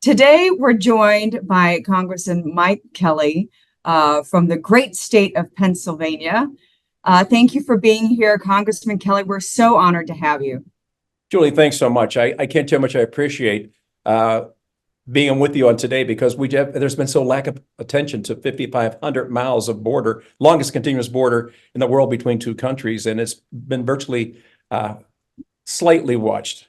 Today, we're joined by Congressman Mike Kelly from the great state of Pennsylvania. Thank you for being here, Congressman Kelly. We're so honored to have you. Julie, thanks so much. I can't tell you how much I appreciate being with you on today because there's been so lack of attention to 5,500 miles of border, longest continuous border in the world between two countries, and it's been virtually slightly watched.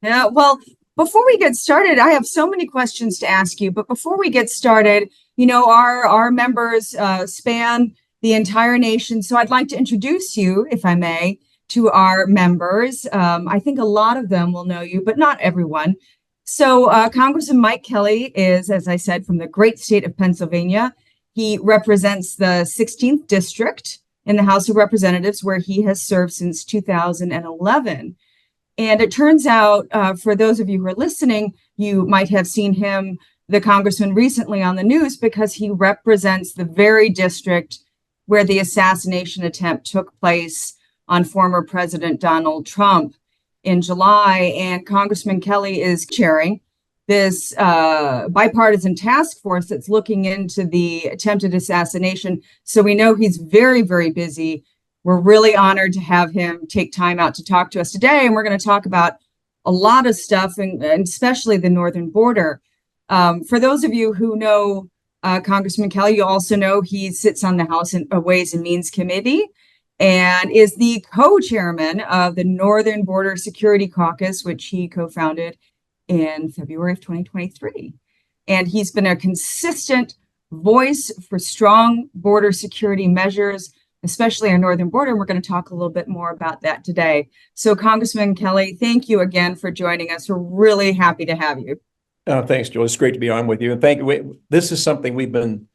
Yeah, well, before we get started, I have so many questions to ask you. But before we get started, our members span the entire nation. So I'd like to introduce you, if I may, to our members. I think a lot of them will know you, but not everyone. So Congressman Mike Kelly is, as I said, from the great state of Pennsylvania. He represents the 16th district in the House of Representatives, where he has served since 2011. And it turns out, for those of you who are listening, you might have seen him, the congressman, recently on the news because he represents the very district where the assassination attempt took place on former President Donald Trump in July. And Congressman Kelly is chairing this bipartisan task force that's looking into the attempted assassination. So we know he's very, very busy. We're really honored to have him take time out to talk to us today. And we're going to talk about a lot of stuff, and especially the northern border. For those of you who know Congressman Kelly, you also know he sits on the House Ways and Means Committee and is the co-chairman of the Northern Border Security Caucus, which he co-founded in February of 2023. And he's been a consistent voice for strong border security measures, especially our northern border. And we're going to talk a little bit more about that today. So Congressman Kelly, thank you again for joining us. We're really happy to have you. Thanks, Joe. It's great to be on with you. And thank you. This is something we've been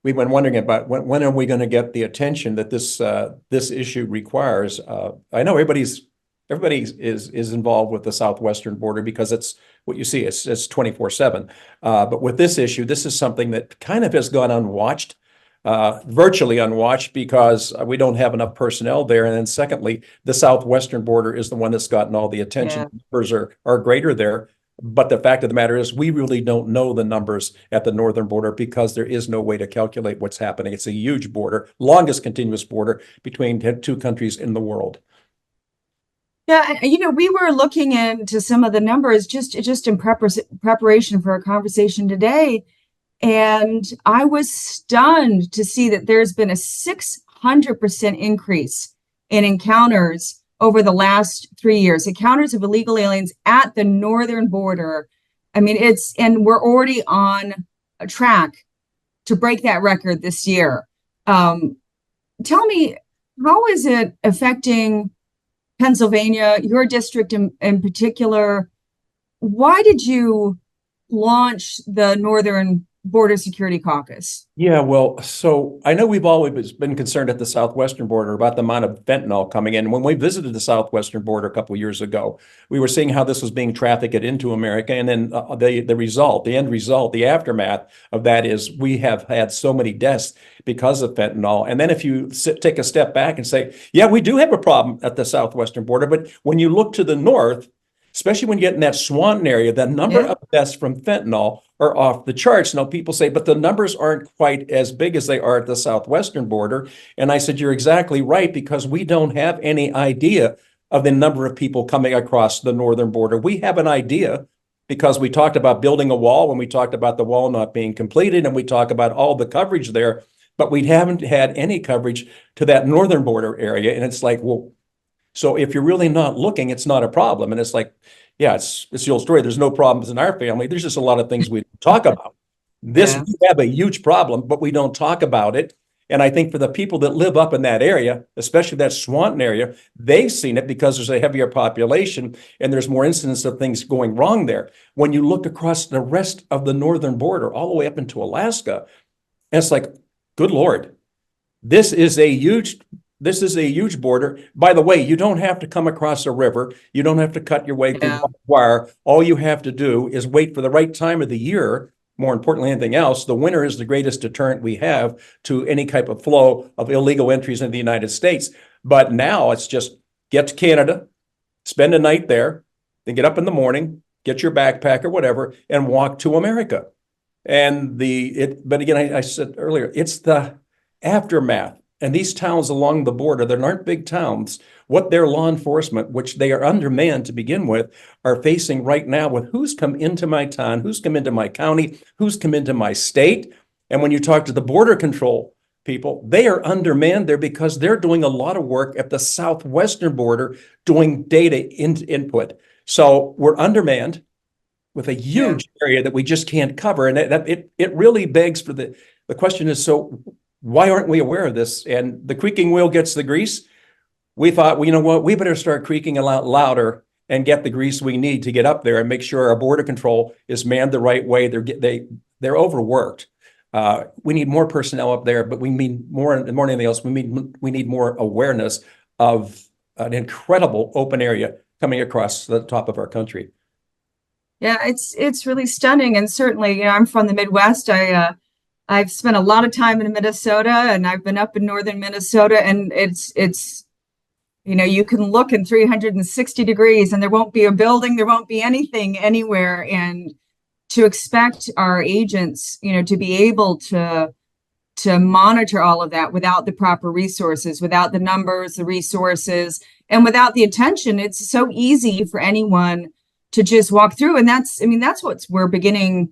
wondering about. When are we going to get the attention that this issue requires? I know everybody is involved with the southwestern border because it's what you see. It's 24/7. But with this issue, this is something that kind of has gone unwatched. Virtually unwatched because we don't have enough personnel there. And then secondly, the southwestern border is the one that's gotten all the attention. Yeah. Numbers are greater there. But the fact of the matter is we really don't know the numbers at the northern border because there is no way to calculate what's happening. It's a huge border, longest continuous border between two countries in the world. Yeah, we were looking into some of the numbers just in preparation for our conversation today. And I was stunned to see that there's been a 600% increase in encounters over the last 3 years, encounters of illegal aliens at the northern border. I mean, and we're already on a track to break that record this year. Tell me, how is it affecting Pennsylvania, your district in particular? Why did you launch the Northern Border Security Caucus? Yeah, well, so I know we've always been concerned at the southwestern border about the amount of fentanyl coming in. When we visited the southwestern border a couple of years ago, we were seeing how this was being trafficked into America. And then the end result, the aftermath of that is we have had so many deaths because of fentanyl. And then if you take a step back and say, yeah, we do have a problem at the southwestern border. But when you look to the north, especially when you get in that Swanton area, the number of deaths from fentanyl are off the charts. Now, people say, but the numbers aren't quite as big as they are at the southwestern border. And I said, you're exactly right, because we don't have any idea of the number of people coming across the northern border. We have an idea because we talked about building a wall when we talked about the wall not being completed, and we talk about all the coverage there, but we haven't had any coverage to that northern border area. And it's like, well, so if you're really not looking, it's not a problem. And it's like, yeah, it's the old story. There's no problems in our family. There's just a lot of things we talk about. We have a huge problem, but we don't talk about it. And I think for the people that live up in that area, especially that Swanton area, they've seen it because there's a heavier population and there's more incidents of things going wrong there. When you look across the rest of the northern border, all the way up into Alaska, and it's like, good Lord, this is a huge border. By the way, you don't have to come across a river. You don't have to cut your way through wire. All you have to do is wait for the right time of the year. More importantly than anything else, the winter is the greatest deterrent we have to any type of flow of illegal entries into the United States. But now it's just get to Canada, spend a night there, then get up in the morning, get your backpack or whatever, and walk to America. And but again, I said earlier, it's the aftermath. And these towns along the border, that aren't big towns, what their law enforcement, which they are undermanned to begin with, are facing right now with who's come into my town, who's come into my county, who's come into my state. And when you talk to the border control people, they are undermanned there because they're doing a lot of work at the southwestern border doing data input. So we're undermanned with a huge area that we just can't cover. And it really begs for the question is, so why aren't we aware of this? And the creaking wheel gets the grease. We thought, well, you know what, we better start creaking a lot louder and get the grease we need to get up there and make sure our border control is manned the right way. They're overworked. We need more personnel up there, but we need more than anything else. We need more awareness of an incredible open area coming across the top of our country. Yeah, it's really stunning. And certainly, you know, I'm from the Midwest. I've spent a lot of time in Minnesota, and I've been up in northern Minnesota, and it's you know, you can look in 360 degrees and there won't be a building, there won't be anything anywhere. And to expect our agents, you know, to be able to monitor all of that without the proper resources, without the numbers, the resources, and without the attention, it's so easy for anyone to just walk through. And that's what we're beginning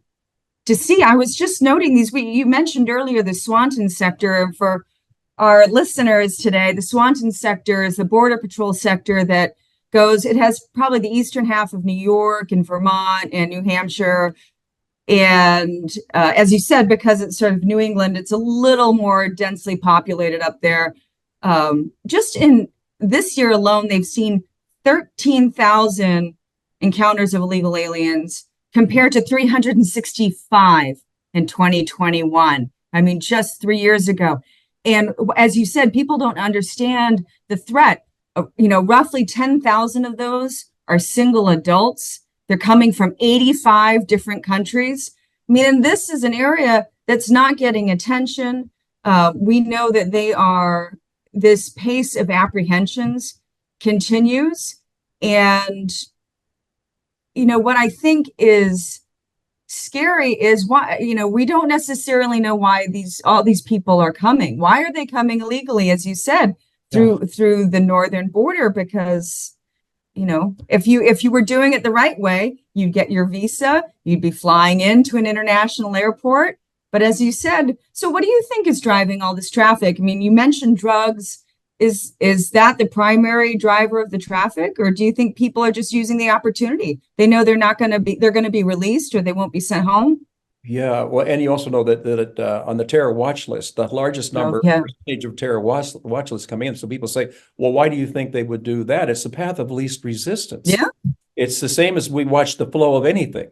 to see. I was just noting you mentioned earlier the Swanton sector. For our listeners today, the Swanton sector is the Border Patrol sector that it has probably the eastern half of New York and Vermont and New Hampshire. And as you said, because it's sort of New England, it's a little more densely populated up there. Just in this year alone, they've seen 13,000 encounters of illegal aliens compared to 365 in 2021. I mean, just 3 years ago. And as you said, people don't understand the threat. You know, roughly 10,000 of those are single adults. They're coming from 85 different countries. I mean, and this is an area that's not getting attention. We know that this pace of apprehensions continues. And, you know, what I think is scary is why, you know, we don't necessarily know why all these people are coming. Why are they coming illegally, as you said, through the northern border? Because, you know, if you were doing it the right way, you'd get your visa, you'd be flying into an international airport. But as you said, so what do you think is driving all this traffic? I mean, you mentioned drugs. Is that the primary driver of the traffic, or do you think people are just using the opportunity? They know they're going to be released, or they won't be sent home. Yeah, well, and you also know that on the terror watch list, the largest percentage of terror watch lists coming in. So people say, well, why do you think they would do that? It's the path of least resistance. Yeah, it's the same as we watch the flow of anything.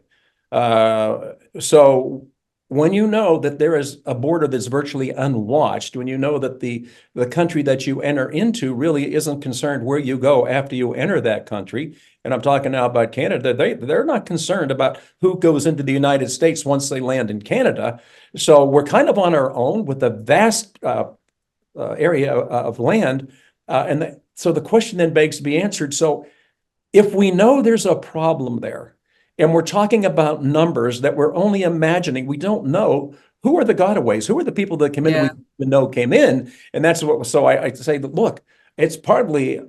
So when you know that there is a border that's virtually unwatched, when you know that the country that you enter into really isn't concerned where you go after you enter that country, and I'm talking now about Canada, they're not concerned about who goes into the United States once they land in Canada. So we're kind of on our own with a vast area of land. So the question then begs to be answered. So if we know there's a problem there, and we're talking about numbers that we're only imagining, we don't know who are the gotaways, who are the people that came in, we know came in. And that's what, so I say that, look, it's partly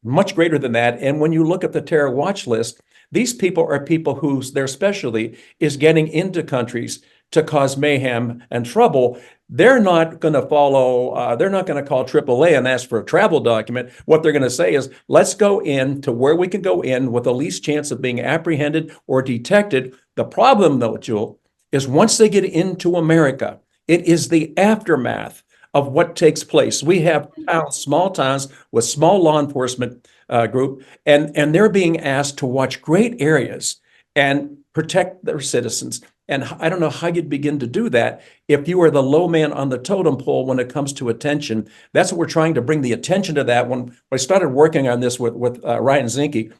much greater than that. And when you look at the terror watch list, these people are people whose their specialty is getting into countries to cause mayhem and trouble. They're not going to they're not going to call AAA and ask for a travel document. What they're going to say is, let's go in to where we can go in with the least chance of being apprehended or detected. The problem, though, Jewel, is once they get into America, it is the aftermath of what takes place. We have small towns with small law enforcement group, and they're being asked to watch great areas and protect their citizens. And I don't know how you'd begin to do that if you are the low man on the totem pole when it comes to attention. That's what we're trying to bring the attention to that. When I started working on this with Ryan Zinke,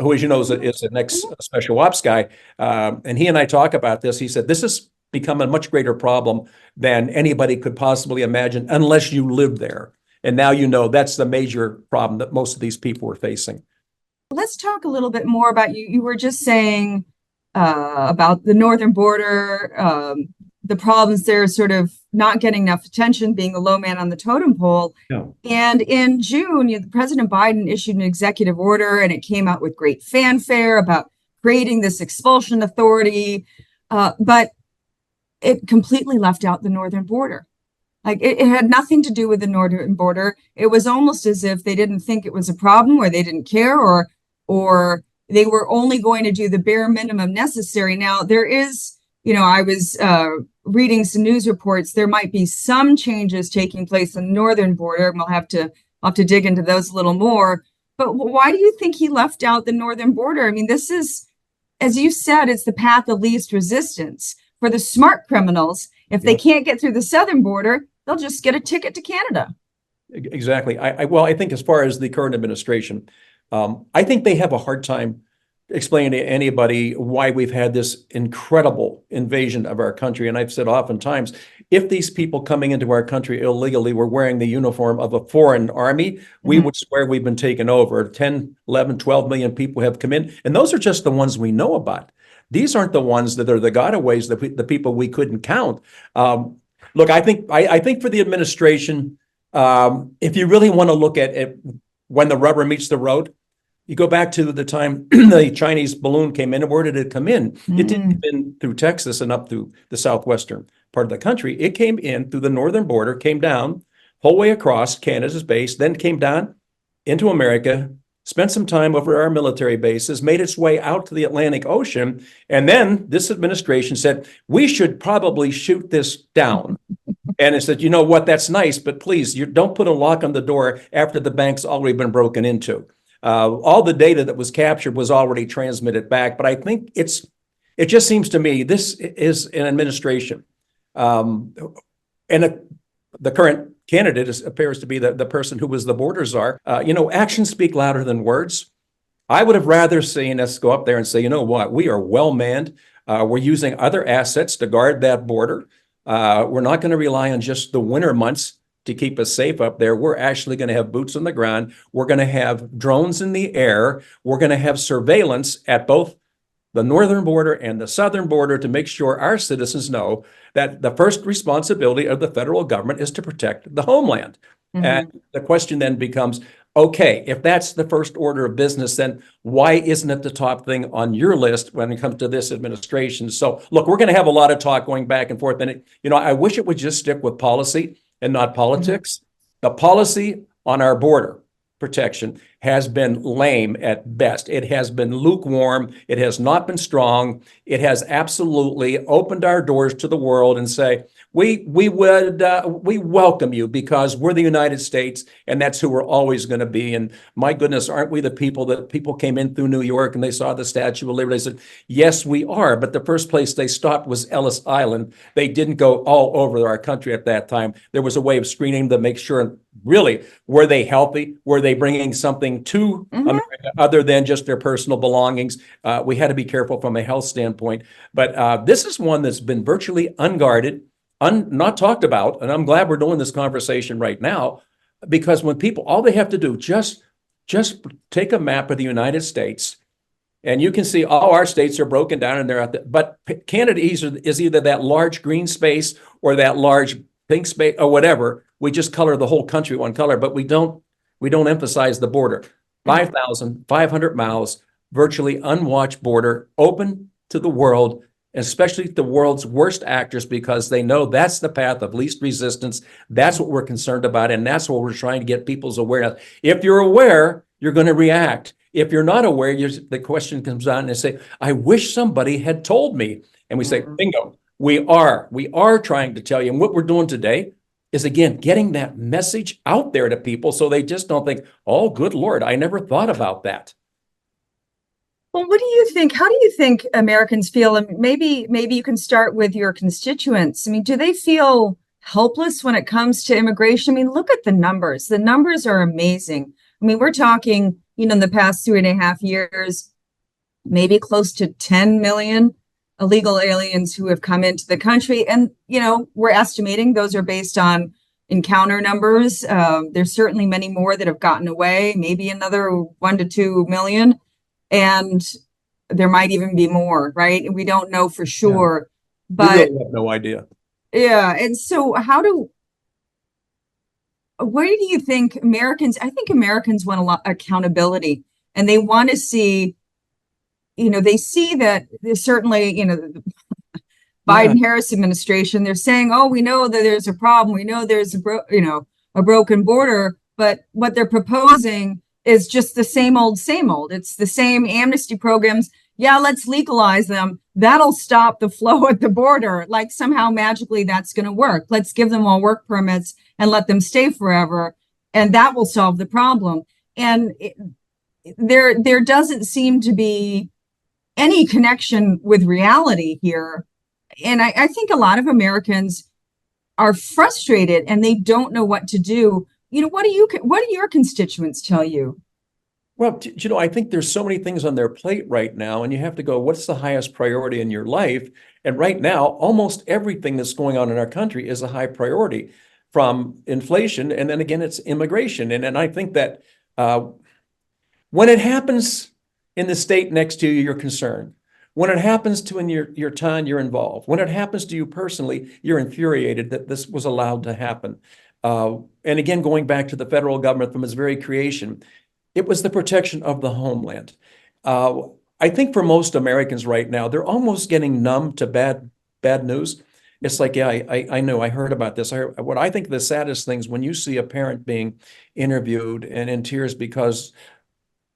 who, as you know, is an ex-special ops guy, and he and I talk about this. He said, this has become a much greater problem than anybody could possibly imagine unless you live there. And now you know that's the major problem that most of these people are facing. Let's talk a little bit more about you. You were just saying about the northern border, the problems there sort of not getting enough attention, being the low man on the totem pole. No. And in June, President Biden issued an executive order, and it came out with great fanfare about creating this expulsion authority, but it completely left out the northern border. Like it had nothing to do with the northern border. It was almost as if they didn't think it was a problem, or they didn't care, or they were only going to do the bare minimum necessary. Now there is, I was reading some news reports. There might be some changes taking place in the northern border, and we'll have to dig into those a little more. But why do you think he left out the northern border? I mean, this is, as you said, it's the path of least resistance for the smart criminals. If they can't get through the southern border, they'll just get a ticket to Canada. Exactly. I think as far as the current administration, I think they have a hard time explaining to anybody why we've had this incredible invasion of our country. And I've said oftentimes, if these people coming into our country illegally were wearing the uniform of a foreign army, we would swear we've been taken over. 10, 11, 12 million people have come in. And those are just the ones we know about. These aren't the ones that are the gotaways, the people we couldn't count. Look, I think for the administration, if you really want to look at it, when the rubber meets the road, you go back to the time the Chinese balloon came in, and where did it come in? It didn't come in through Texas and up through the southwestern part of the country. It came in through the northern border, came down whole way across Canada's base, then came down into America, spent some time over our military bases, made its way out to the Atlantic Ocean, and then this administration said, we should probably shoot this down. And it said, you know what, that's nice, but please, you don't put a lock on the door after the bank's already been broken into. All the data that was captured was already transmitted back, but I think it just seems to me this is an administration, and the current candidate appears to be the person who was the border czar. Actions speak louder than words. I would have rather seen us go up there and say, you know what, we are well manned. We're using other assets to guard that border. We're not going to rely on just the winter months to keep us safe up there. We're actually going to have boots on the ground. We're going to have drones in the air. We're going to have surveillance at both the northern border and the southern border to make sure our citizens know that the first responsibility of the federal government is to protect the homeland. And the question then becomes, okay, if that's the first order of business, then why isn't it the top thing on your list when it comes to this administration? So look, we're going to have a lot of talk going back and forth. And I wish it would just stick with policy and not politics. The policy on our border protection has been lame at best. It has been lukewarm. It has not been strong. It has absolutely opened our doors to the world and say, we welcome you because we're the United States, and that's who we're always going to be. And my goodness, aren't we the people that people came in through New York and they saw the Statue of Liberty? They said, yes, we are. But the first place they stopped was Ellis Island. They didn't go all over our country at that time. There was a way of screening to make sure, really, were they healthy? Were they bringing something to America other than just their personal belongings? We had to be careful from a health standpoint. But this is one that's been virtually unguarded, not talked about. And I'm glad we're doing this conversation right now, because when people, all they have to do, just take a map of the United States, and you can see all our states are broken down and they're out there. But Canada is either that large green space or that large pink space or whatever. We just color the whole country one color, but we don't emphasize the border. 5,500 miles, virtually unwatched border, open to the world, especially the world's worst actors, because they know that's the path of least resistance. That's what we're concerned about, and that's what we're trying to get people's awareness. If you're aware, you're going to react. If you're not aware, the question comes on and they say, I wish somebody had told me. And we say, bingo, we are trying to tell you. And what we're doing today is, again, getting that message out there to people so they just don't think, oh, good Lord, I never thought about that. Well, what do you think? How do you think Americans feel? And maybe you can start with your constituents. I mean, do they feel helpless when it comes to immigration? I mean, look at the numbers. The numbers are amazing. I mean, we're talking, in the past 2.5 years, maybe close to 10 million illegal aliens who have come into the country. And, we're estimating those are based on encounter numbers. There's certainly many more that have gotten away, maybe another 1 to 2 million. And there might even be more, right? We don't know for Yeah. sure, We but really have no idea. yeah. And so where do you think I think Americans want a lot accountability, and they want to see, they see that there's certainly, the Yeah. Biden-Harris administration, they're saying, oh, we know that there's a problem. We know there's a broken border, but what they're proposing is just the same old, same old. It's the same amnesty programs. Yeah, let's legalize them. That'll stop the flow at the border. Like somehow magically that's going to work. Let's give them all work permits and let them stay forever, and that will solve the problem. And there doesn't seem to be any connection with reality here. And I think a lot of Americans are frustrated and they don't know what to do. What do your constituents tell you? Well, I think there's so many things on their plate right now, and you have to go, what's the highest priority in your life? And right now, almost everything that's going on in our country is a high priority, from inflation, and then again, it's immigration. And I think that when it happens in the state next to you, you're concerned. When it happens to in your town, you're involved. When it happens to you personally, you're infuriated that this was allowed to happen. And again, going back to the federal government from its very creation, it was the protection of the homeland. I think for most Americans right now, they're almost getting numb to bad news. It's like, yeah, I know, I heard about this. What I think the saddest thing is when you see a parent being interviewed and in tears because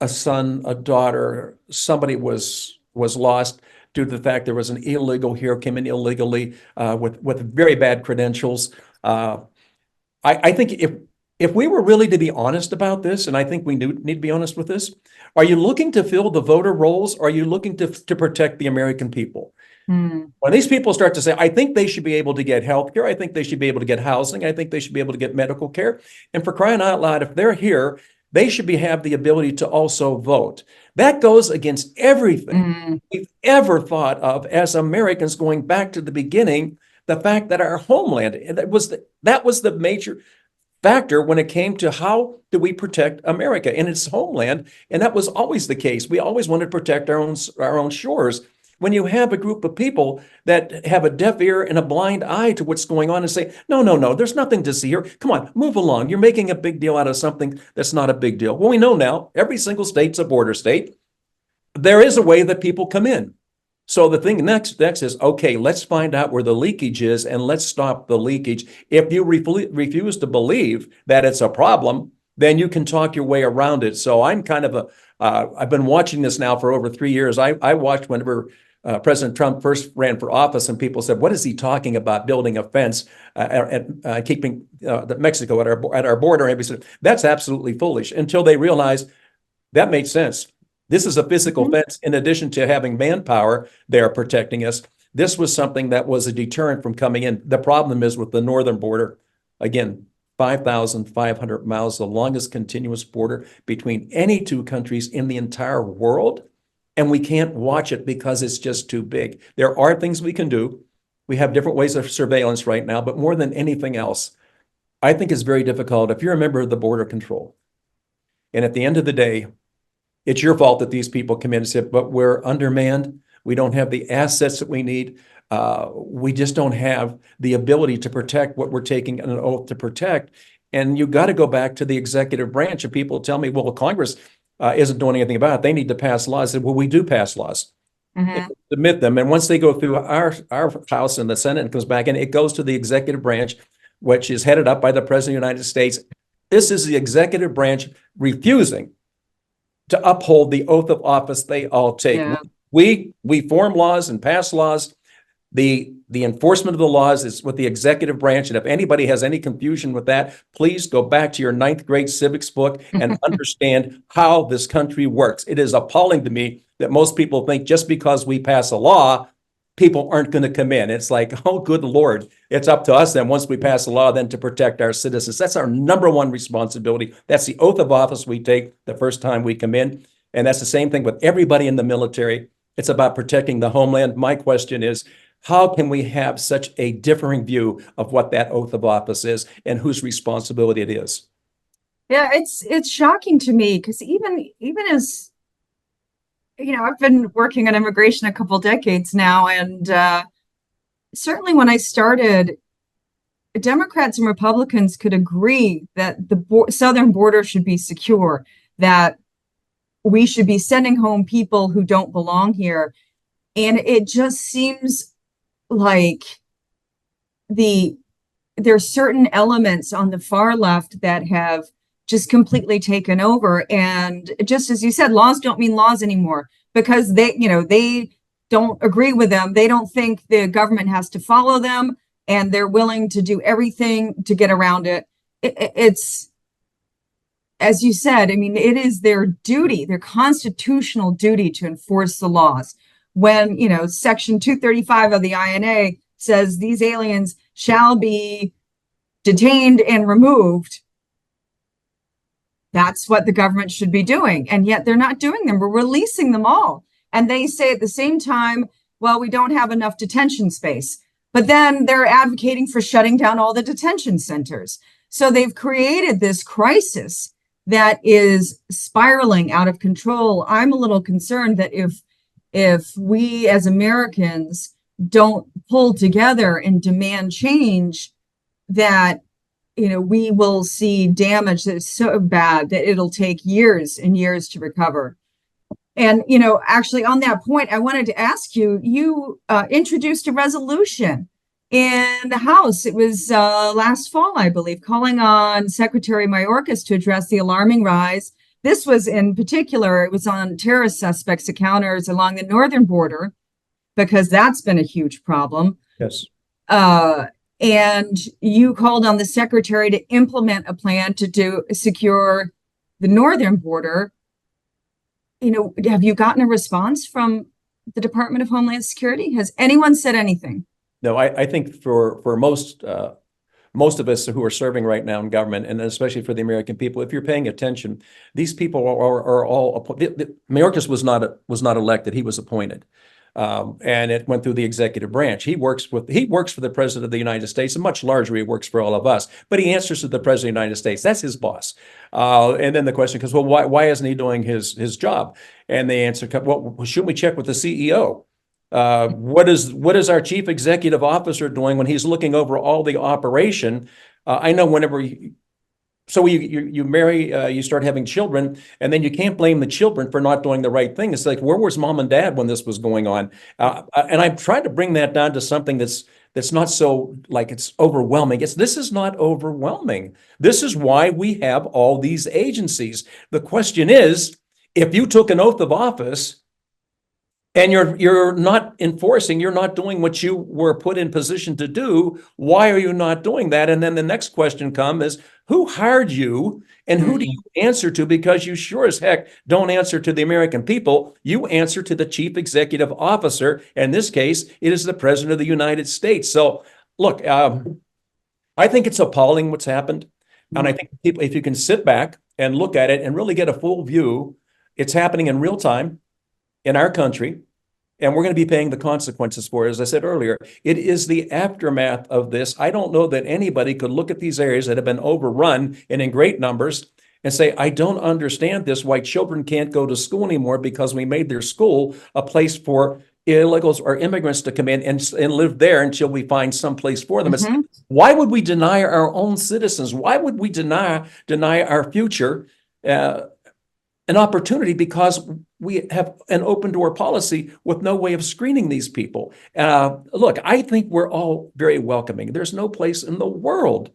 a son, a daughter, somebody was lost due to the fact there was an illegal here, came in illegally with very bad credentials. I think if we were really to be honest about this, and I think we need to be honest with this, are you looking to fill the voter rolls? Or are you looking to protect the American people? When these people start to say, I think they should be able to get health care, I think they should be able to get housing, I think they should be able to get medical care. And for crying out loud, if they're here, they should have the ability to also vote. That goes against everything we've ever thought of as Americans, going back to the beginning, the fact that our homeland, that was the major factor when it came to how do we protect America and its homeland. And that was always the case. We always wanted to protect our own shores. When you have a group of people that have a deaf ear and a blind eye to what's going on and say, no, there's nothing to see here. Come on, move along. You're making a big deal out of something that's not a big deal. Well, we know now every single state's a border state. There is a way that people come in. So the thing next is, okay, let's find out where the leakage is and let's stop the leakage. If you refuse to believe that it's a problem, then you can talk your way around it. So I'm kind of I've been watching this now for over 3 years. I watched whenever President Trump first ran for office, and people said, what is he talking about, building a fence and keeping Mexico at our border? And everybody said, that's absolutely foolish, until they realized that made sense. This is a physical fence. In addition to having manpower there protecting us, this was something that was a deterrent from coming in. The problem is with the northern border, again, 5,500 miles, the longest continuous border between any two countries in the entire world. And we can't watch it because it's just too big. There are things we can do. We have different ways of surveillance right now, but more than anything else, I think it's very difficult if you're a member of the Border Control. And at the end of the day, it's your fault that these people come in and say, but we're undermanned. We don't have the assets that we need. We just don't have the ability to protect what we're taking an oath to protect. And you got to go back to the executive branch. And people tell me, well, Congress isn't doing anything about it. They need to pass laws. I said, well, we do pass laws. Submit them. And once they go through our House and the Senate and comes back in, it goes to the executive branch, which is headed up by the President of the United States. This is the executive branch refusing to uphold the oath of office they all take. Yeah. We form laws and pass laws. The enforcement of the laws is with the executive branch. And if anybody has any confusion with that, please go back to your 9th grade civics book and understand how this country works. It is appalling to me that most people think just because we pass a law, people aren't going to come in. It's like, oh, good Lord. It's up to us then, once we pass a law, then to protect our citizens. That's our number one responsibility. That's the oath of office we take the first time we come in. And that's the same thing with everybody in the military. It's about protecting the homeland. My question is, how can we have such a differing view of what that oath of office is and whose responsibility it is? Yeah, it's shocking to me because even as I've been working on immigration a couple decades now, and certainly when I started, Democrats and Republicans could agree that the southern border should be secure, that we should be sending home people who don't belong here. And it just seems like there's certain elements on the far left that have just completely taken over. And just as you said, laws don't mean laws anymore because they don't agree with them. They don't think the government has to follow them, and they're willing to do everything to get around it. It's, as you said, I mean, it is their duty, their constitutional duty to enforce the laws. When, Section 235 of the INA says these aliens shall be detained and removed, that's what the government should be doing. And yet they're not doing them. We're releasing them all. And they say at the same time, well, we don't have enough detention space. But then they're advocating for shutting down all the detention centers. So they've created this crisis that is spiraling out of control. I'm a little concerned that if we as Americans don't pull together and demand change, that we will see damage that is so bad that it'll take years and years to recover. And actually on that point, I wanted to ask you, you introduced a resolution in the House. It was last fall, I believe, calling on Secretary Mayorkas to address the alarming rise. This was in particular, it was on terrorist suspects encounters along the northern border, because that's been a huge problem. Yes. And you called on the secretary to implement a plan to secure the northern border. Have you gotten a response from the Department of Homeland Security? Has anyone said anything? No, I think for most of us who are serving right now in government, and especially for the American people, if you're paying attention, these people are all Mayorkas was not elected; he was appointed, and it went through the executive branch. He works for the President of the United States, and much larger, he works for all of us. But he answers to the President of the United States. That's his boss. And then the question goes, well, why isn't he doing his job? And the answer comes, well, shouldn't we check with the CEO? What is our chief executive officer doing when he's looking over all the operation? I know whenever you marry, you start having children, and then you can't blame the children for not doing the right thing. It's like, where was mom and dad when this was going on? And I've tried to bring that down to something that's not so like it's overwhelming. This is not overwhelming. This is why we have all these agencies. The question is, if you took an oath of office and you're not enforcing, you're not doing what you were put in position to do, why are you not doing that? And then the next question comes is, who hired you and who do you answer to? Because you sure as heck don't answer to the American people. You answer to the chief executive officer. In this case, it is the President of the United States. So look, I think it's appalling what's happened. And I think people, if you can sit back and look at it and really get a full view, it's happening in real time in our country, and we're going to be paying the consequences for it. As I said earlier, it is the aftermath of this. I don't know that anybody could look at these areas that have been overrun and in great numbers and say, I don't understand this, why children can't go to school anymore because we made their school a place for illegals or immigrants to come in and live there until we find some place for them. Why would we deny our own citizens? Why would we deny our future an opportunity because we have an open door policy with no way of screening these people? Look, I think we're all very welcoming. There's no place in the world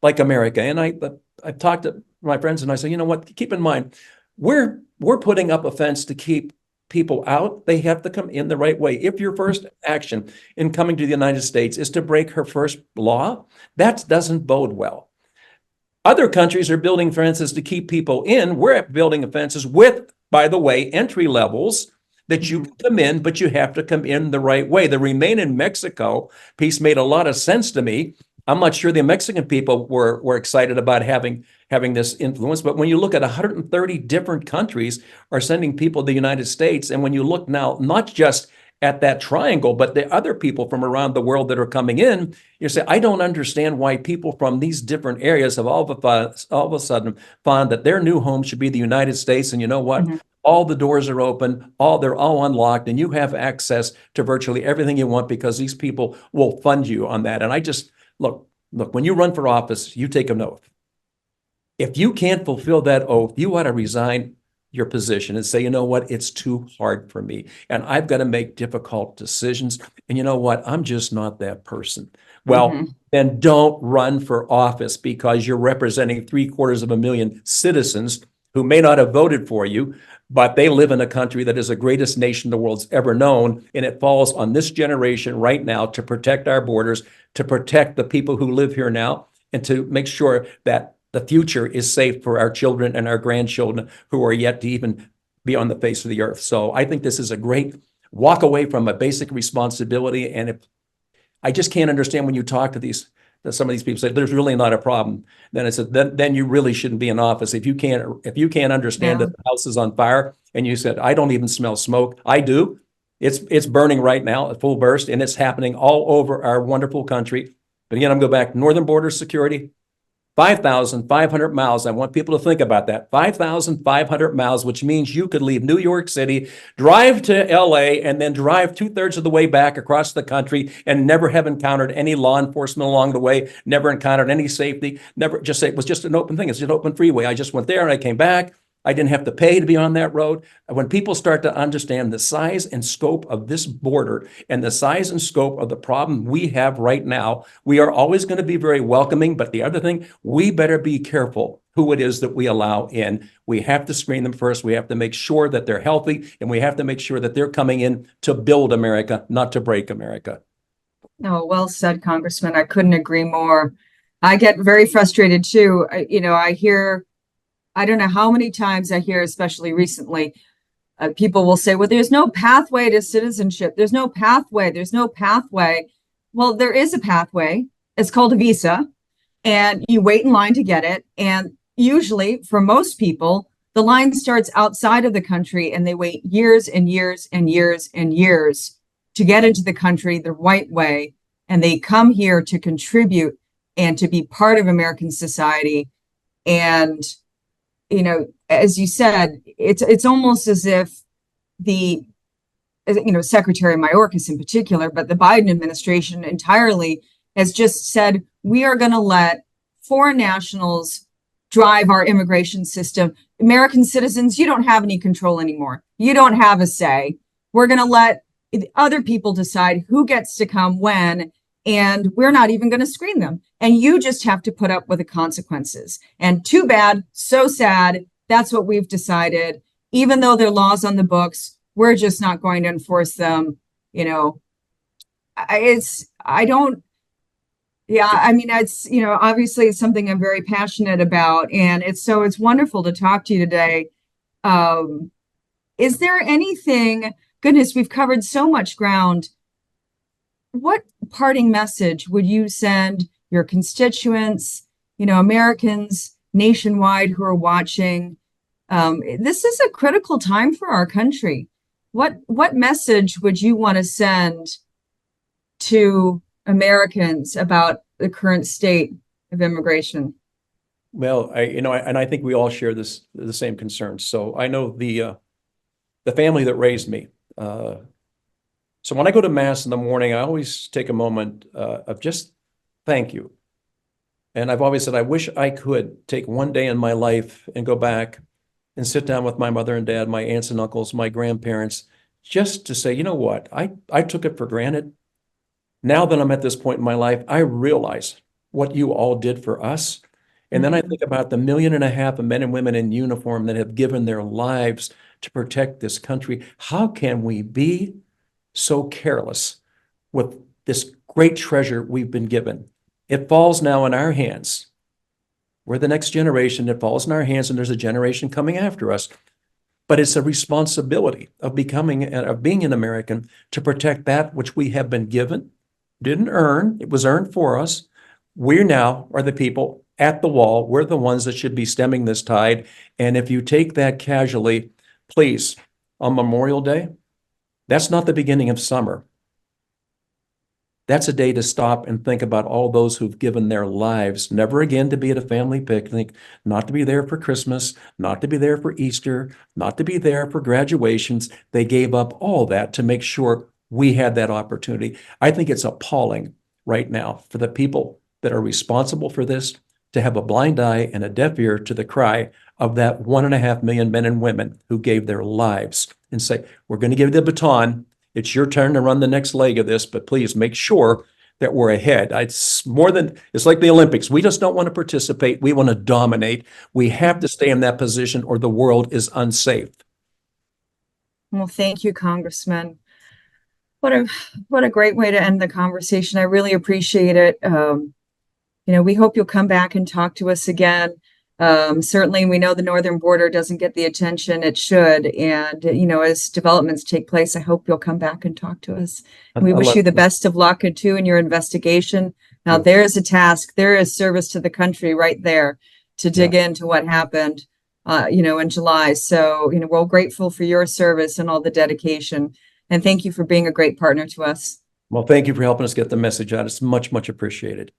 like America. And I've talked to my friends and I say, you know what, keep in mind, we're putting up a fence to keep people out. They have to come in the right way. If your first action in coming to the United States is to break her first law, that doesn't bode well. Other countries are building fences to keep people in. We're building fences with, by the way, entry levels that you can come in, but you have to come in the right way. The Remain in Mexico piece made a lot of sense to me. I'm not sure the Mexican people were excited about having this influence, but when you look at 130 different countries are sending people to the United States, and when you look now, not just at that triangle, but the other people from around the world that are coming in, you say, I don't understand why people from these different areas have all of a sudden found that their new home should be the United States. And you know what? all the doors are open, they're all unlocked, and you have access to virtually everything you want because these people will fund you on that. And I just look, when you run for office, you take an oath. If you can't fulfill that oath, you ought to resign your position and say, you know what, it's too hard for me. And I've got to make difficult decisions. And you know what, I'm just not that person. Well, then don't run for office because you're representing 750,000 citizens who may not have voted for you, but they live in a country that is the greatest nation the world's ever known. And it falls on this generation right now to protect our borders, to protect the people who live here now, and to make sure that the future is safe for our children and our grandchildren who are yet to even be on the face of the earth. So I think this is a great walk away from a basic responsibility. And if I just can't understand when you talk to some of these people say there's really not a problem, then I said then you really shouldn't be in office. If you can't understand that the house is on fire and you said I don't even smell smoke, I do. It's burning right now at full burst, and it's happening all over our wonderful country. But again, I'm going back. Northern Border Security, 5,500 miles. I want people to think about that. 5,500 miles, which means you could leave New York City, drive to LA, and then drive 2/3 of the way back across the country and never have encountered any law enforcement along the way, never encountered any safety, never just say it was just an open thing. It's just an open freeway. I just went there and I came back. I didn't have to pay to be on that road. When people start to understand the size and scope of this border and the size and scope of the problem we have right now, we are always going to be very welcoming. But the other thing, we better be careful who it is that we allow in. We have to screen them first. We have to make sure that they're healthy, and we have to make sure that they're coming in to build America, not to break America. Oh, well said, Congressman. I couldn't agree more. I get very frustrated too. I don't know how many times I hear, especially recently, people will say, well, there's no pathway to citizenship. There's no pathway. There's no pathway. Well, there is a pathway. It's called a visa, and you wait in line to get it. And usually for most people, the line starts outside of the country and they wait years and years and years and years to get into the country the right way. And they come here to contribute and to be part of American society. And as you said, it's almost as if Secretary Mayorkas in particular, but the Biden administration entirely has just said, we are going to let foreign nationals drive our immigration system. American citizens, you don't have any control anymore. You don't have a say. We're going to let other people decide who gets to come when, and we're not even going to screen them. And you just have to put up with the consequences. And too bad, so sad. That's what we've decided. Even though there are laws on the books, we're just not going to enforce them. Obviously it's something I'm very passionate about. And it's wonderful to talk to you today. Is there anything, goodness, we've covered so much ground. What parting message would you send your constituents, Americans nationwide who are watching? This is a critical time for our country. What message would you want to send to Americans about the current state of immigration? Well, I think we all share the same concerns. So I know the family that raised me. So when I go to Mass in the morning, I always take a moment of just thank you. And I've always said, I wish I could take one day in my life and go back and sit down with my mother and dad, my aunts and uncles, my grandparents, just to say, you know what, I took it for granted. Now that I'm at this point in my life, I realize what you all did for us. And then I think about the 1.5 million of men and women in uniform that have given their lives to protect this country. How can we be so careless with this great treasure we've been given? It falls now in our hands. We're the next generation. It falls in our hands, and there's a generation coming after us. But it's a responsibility of being an American to protect that which we have been given, didn't earn. It was earned for us. We now are the people at the wall. We're the ones that should be stemming this tide. And if you take that casually, please, on Memorial Day, that's not the beginning of summer. That's a day to stop and think about all those who've given their lives, never again to be at a family picnic, not to be there for Christmas, not to be there for Easter, not to be there for graduations. They gave up all that to make sure we had that opportunity. I think it's appalling right now for the people that are responsible for this to have a blind eye and a deaf ear to the cry of that 1.5 million men and women who gave their lives and say, we're going to give you the baton. It's your turn to run the next leg of this, but please make sure that we're ahead. It's like the Olympics. We just don't want to participate. We want to dominate. We have to stay in that position or the world is unsafe. Well, thank you, Congressman. What a great way to end the conversation. I really appreciate it. We hope you'll come back and talk to us again. Certainly, we know the northern border doesn't get the attention it should. And, as developments take place, I hope you'll come back and talk to us. We wish you the best of luck too in your investigation. Now, there is a task, there is service to the country right there to dig into what happened, in July. So, we're grateful for your service and all the dedication. And thank you for being a great partner to us. Well, thank you for helping us get the message out. It's much, much appreciated.